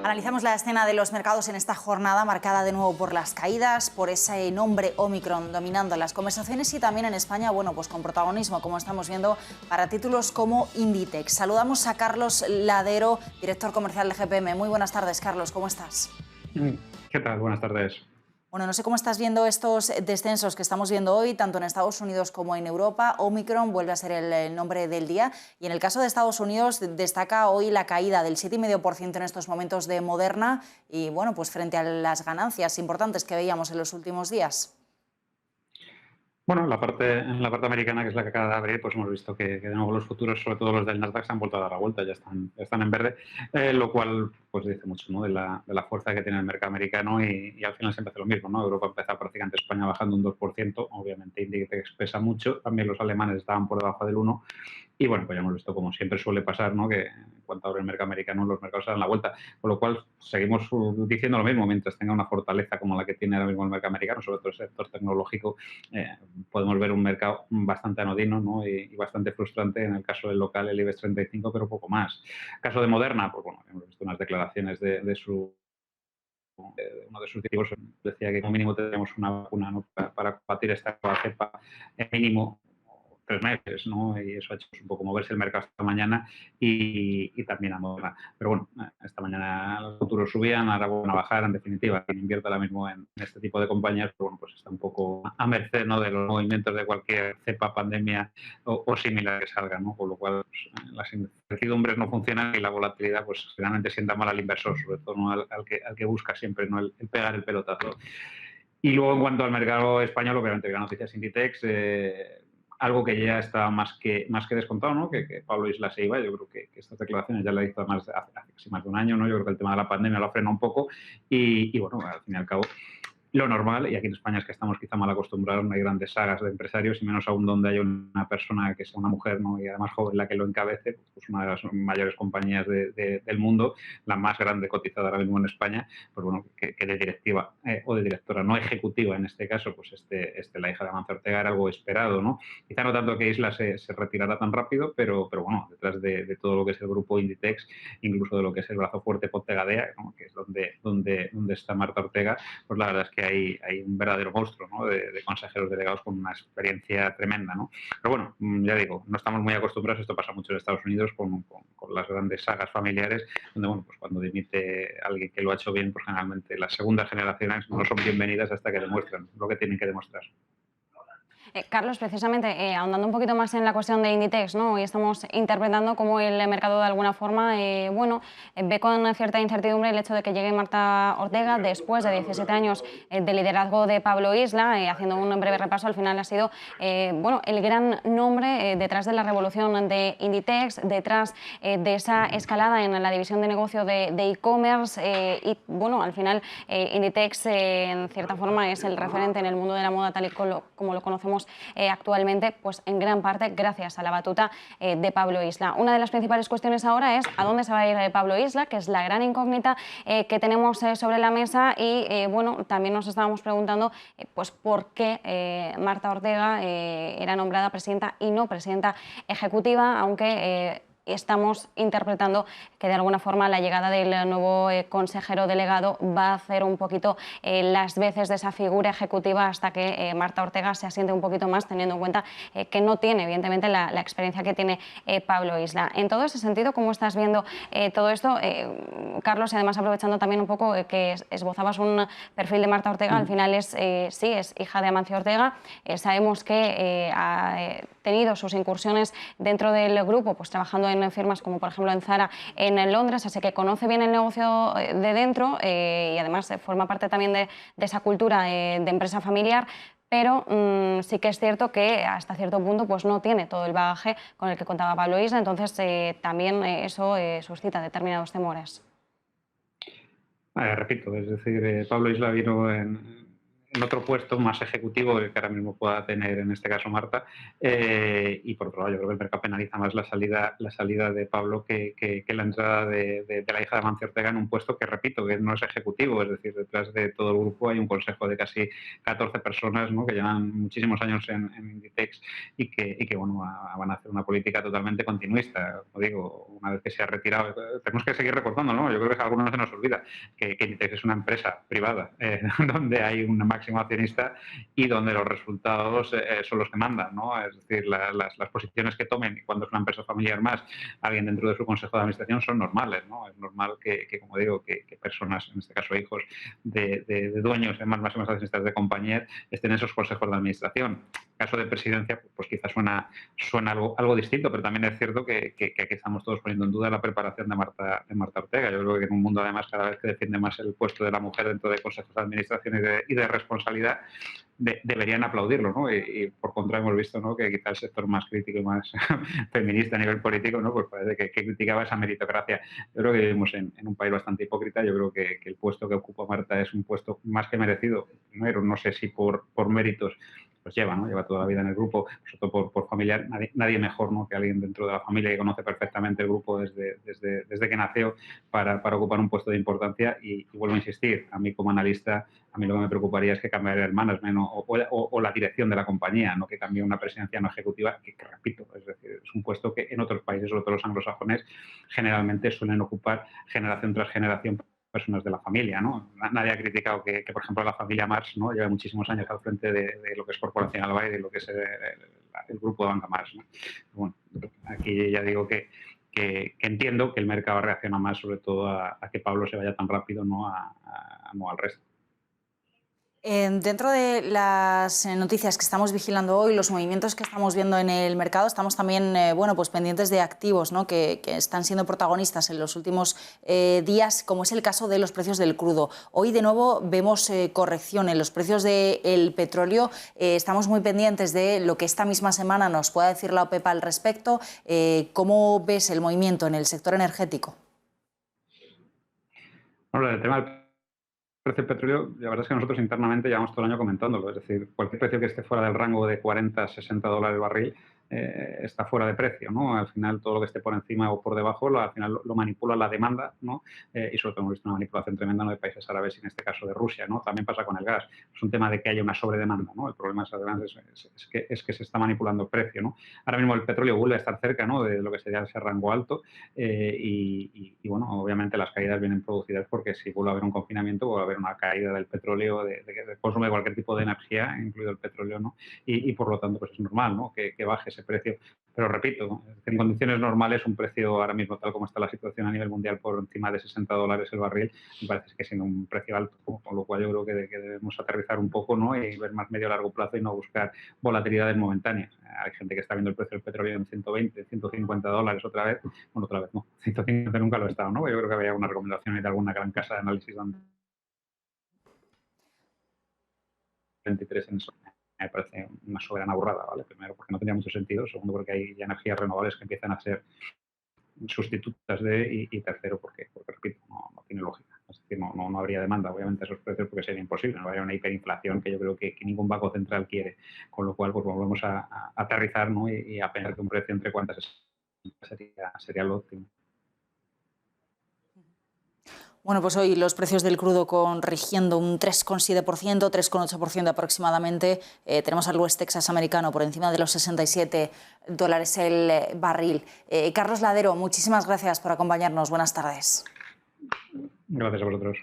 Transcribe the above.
Analizamos la escena de los mercados en esta jornada marcada de nuevo por las caídas, por ese nombre Omicron dominando las conversaciones y también en España, bueno, pues con protagonismo, como estamos viendo, para títulos como Inditex. Saludamos a Carlos Ladero, director comercial de GPM. Muy buenas tardes, Carlos, ¿cómo estás? ¿Qué tal? Buenas tardes. Bueno, no sé cómo estás viendo estos descensos que estamos viendo hoy, tanto en Estados Unidos como en Europa. Omicron vuelve a ser el nombre del día y en el caso de Estados Unidos destaca hoy la caída del 7,5% en estos momentos de Moderna y, bueno, pues frente a las ganancias importantes que veíamos en los últimos días. Bueno, en la parte americana, que es la que acaba de abrir, pues hemos visto que de nuevo los futuros, sobre todo los del Nasdaq, se han vuelto a dar la vuelta, ya están en verde, lo cual pues dice mucho, ¿no?, de la fuerza que tiene el mercado americano y al final siempre hace lo mismo, ¿no? Europa empezó prácticamente, España bajando un 2%, obviamente Inditex pesa mucho, también los alemanes estaban por debajo del 1%. Y bueno, pues ya hemos visto, como siempre suele pasar, ¿no?, que en cuanto abre el mercado americano, los mercados se dan la vuelta. Con lo cual, seguimos diciendo lo mismo, mientras tenga una fortaleza como la que tiene ahora mismo el mercado americano, sobre todo el sector tecnológico, podemos ver un mercado bastante anodino, ¿no?, y bastante frustrante en el caso del local, el IBEX 35, pero poco más. Caso de Moderna, pues bueno, hemos visto unas declaraciones de uno de sus directivos, decía que como mínimo tendríamos una vacuna, ¿no?, para combatir esta nueva cepa, mínimo 3 meses, ¿no? Y eso ha hecho un poco moverse el mercado esta mañana y también a Moderna. Pero bueno, esta mañana los futuros subían, ahora van a bajar. En definitiva, quien invierte ahora mismo en este tipo de compañías, pues bueno, pues está un poco a merced, ¿no?, de los movimientos de cualquier cepa, pandemia o similar que salga, ¿no? Con lo cual, pues, las incertidumbres no funcionan y la volatilidad, pues realmente sienta mal al inversor, sobre todo, ¿no?, al que busca siempre, ¿no?, el pegar el pelotazo. Y luego, en cuanto al mercado español, obviamente, gran noticias Inditex, algo que ya está más que descontado, ¿no?, que Pablo Isla se iba. Yo creo que estas declaraciones ya las hizo hace casi más de un año, ¿no? Yo creo que el tema de la pandemia lo frena un poco y bueno, al fin y al cabo, lo normal, y aquí en España es que estamos quizá mal acostumbrados, no hay grandes sagas de empresarios, y menos aún donde hay una persona que sea una mujer, ¿no?, y además joven, la que lo encabece, pues una de las mayores compañías del mundo, la más grande cotizada ahora mismo en España, pues bueno, que de directiva o de directora, no ejecutiva en este caso, pues la hija de Amancio Ortega era algo esperado, ¿no? Quizá no tanto que Isla se retirara tan rápido, pero bueno, detrás de todo lo que es el grupo Inditex, incluso de lo que es el brazo fuerte Ponte Gadea, ¿no?, que es donde está Marta Ortega, pues la verdad es que hay un verdadero monstruo, ¿no?, de consejeros delegados con una experiencia tremenda, ¿no? Pero bueno, ya digo, no estamos muy acostumbrados, esto pasa mucho en Estados Unidos con las grandes sagas familiares, donde bueno, pues cuando dimite alguien que lo ha hecho bien, pues generalmente las segundas generaciones no son bienvenidas hasta que demuestren lo que tienen que demostrar. Carlos, precisamente, ahondando un poquito más en la cuestión de Inditex, ¿no? Hoy estamos interpretando cómo el mercado de alguna forma ve con cierta incertidumbre el hecho de que llegue Marta Ortega después de 17 años de liderazgo de Pablo Isla. Haciendo un breve repaso, al final ha sido el gran nombre detrás de la revolución de Inditex, detrás de esa escalada en la división de negocio de e-commerce y bueno, al final Inditex en cierta forma es el referente en el mundo de la moda tal y como lo conocemos actualmente, pues en gran parte gracias a la batuta de Pablo Isla. Una de las principales cuestiones ahora es a dónde se va a ir Pablo Isla, que es la gran incógnita que tenemos sobre la mesa y bueno, también nos estábamos preguntando pues por qué Marta Ortega era nombrada presidenta y no presidenta ejecutiva, aunque estamos interpretando que de alguna forma la llegada del nuevo consejero delegado va a hacer un poquito las veces de esa figura ejecutiva hasta que Marta Ortega se asiente un poquito más, teniendo en cuenta que no tiene evidentemente la experiencia que tiene Pablo Isla. En todo ese sentido, ¿cómo estás viendo todo esto? Carlos, y además aprovechando también un poco que esbozabas un perfil de Marta Ortega, al final es hija de Amancio Ortega, sabemos que ha tenido sus incursiones dentro del grupo, pues trabajando en firmas como por ejemplo en Zara en Londres, así que conoce bien el negocio de dentro y además forma parte también de esa cultura de empresa familiar, pero sí que es cierto que hasta cierto punto pues no tiene todo el bagaje con el que contaba Pablo Isla, entonces también eso suscita determinados temores. Repito, es decir, Pablo Isla vino en en otro puesto más ejecutivo que ahora mismo pueda tener, en este caso, Marta. Y por otro lado, yo creo que el mercado penaliza más la salida de Pablo que la entrada de la hija de Amancio Ortega en un puesto que, repito, que no es ejecutivo. Es decir, detrás de todo el grupo hay un consejo de casi 14 personas, ¿no?, que llevan muchísimos años en Inditex y que bueno, van a hacer una política totalmente continuista. Como digo, una vez que se ha retirado, tenemos que seguir recordando, ¿no? Yo creo que a algunos se nos olvida que Inditex es una empresa privada donde hay un máximo accionista y donde los resultados son los que mandan, ¿no? Es decir, las posiciones que tomen, y cuando es una empresa familiar más, alguien dentro de su consejo de administración, son normales, ¿no? Es normal que como digo, que personas, en este caso hijos de dueños, de máximos accionistas de compañías, estén en esos consejos de administración. En caso de presidencia, pues quizás suena algo distinto, pero también es cierto que aquí estamos todos poniendo en duda la preparación de Marta Ortega. Yo creo que en un mundo, además, cada vez que defiende más el puesto de la mujer dentro de consejos de administración y de responsabilidad, deberían aplaudirlo, ¿no? Y por contra hemos visto, ¿no?, que quizá el sector más crítico y más feminista a nivel político, ¿no?, pues parece que criticaba esa meritocracia. Yo creo que vivimos en un país bastante hipócrita. Yo creo que el puesto que ocupa Marta es un puesto más que merecido. Primero, no sé si por méritos, pues lleva toda la vida en el grupo, sobre todo por familiar. Nadie mejor, ¿no?, que alguien dentro de la familia que conoce perfectamente el grupo desde que nació para ocupar un puesto de importancia. Y vuelvo a insistir, a mí como analista, a mí lo que me preocuparía es que cambiaría el management o la dirección de la compañía, no que cambie una presidencia no ejecutiva, que repito, es decir, es un puesto que en otros países, sobre todo los anglosajones, generalmente suelen ocupar generación tras generación personas de la familia, ¿no? Nadie ha criticado que por ejemplo, la familia Mars, ¿no?, lleva muchísimos años al frente de lo que es Corporación Alba y de lo que es el grupo de Banca Mars, ¿no? Bueno, aquí ya digo que entiendo que el mercado reacciona más, sobre todo, a que Pablo se vaya tan rápido, no al resto. Dentro de las noticias que estamos vigilando hoy, los movimientos que estamos viendo en el mercado, estamos también bueno, pues pendientes de activos, ¿no?, que están siendo protagonistas en los últimos días, como es el caso de los precios del crudo. Hoy de nuevo vemos corrección en los precios del petróleo. Estamos muy pendientes de lo que esta misma semana nos pueda decir la OPEP al respecto. ¿Cómo ves el movimiento en el sector energético? Bueno, el tema del precio del petróleo, la verdad es que nosotros internamente llevamos todo el año comentándolo. Es decir, cualquier precio que esté fuera del rango de 40 a 60 dólares el barril está fuera de precio, ¿no? Al final, todo lo que esté por encima o por debajo, al final lo manipula la demanda, ¿no? Y sobre todo hemos visto una manipulación tremenda, ¿no?, de países árabes y en este caso de Rusia, ¿no? También pasa con el gas. Es un tema de que haya una sobredemanda, ¿no? El problema es que se está manipulando el precio, ¿no? Ahora mismo el petróleo vuelve a estar cerca, ¿no?, de lo que sería ese rango alto y bueno, obviamente las caídas vienen producidas porque si vuelve a haber un confinamiento, vuelve a haber una caída del petróleo, de consumo de cualquier tipo de energía, incluido el petróleo, ¿no? Y por lo tanto, pues es normal, ¿no?, que baje ese precio. Pero repito, ¿no?, en condiciones normales un precio ahora mismo, tal como está la situación a nivel mundial, por encima de 60 dólares el barril, me parece que siendo un precio alto, con lo cual yo creo que debemos aterrizar un poco, ¿no?, y ver más medio a largo plazo y no buscar volatilidades momentáneas. Hay gente que está viendo el precio del petróleo en 120, 150 dólares otra vez. Bueno, otra vez no, 150 nunca lo he estado, ¿no? Yo creo que había una recomendación de alguna gran casa de análisis donde 23 en eso. Me parece una soberana burrada, ¿vale? Primero, porque no tendría mucho sentido. Segundo, porque hay ya energías renovables que empiezan a ser sustitutas de... Y tercero, porque repito, no tiene lógica. Es decir, no habría demanda, obviamente, a esos precios porque sería imposible. No habría una hiperinflación que yo creo que ningún banco central quiere. Con lo cual, pues volvemos a aterrizar, ¿no?, y a pensar que un precio entre cuantas sería lo óptimo. Bueno, pues hoy los precios del crudo corrigiendo un 3,7%, 3,8% aproximadamente. Tenemos al West Texas americano por encima de los 67 dólares el barril. Carlos Ladero, muchísimas gracias por acompañarnos. Buenas tardes. Gracias a vosotros.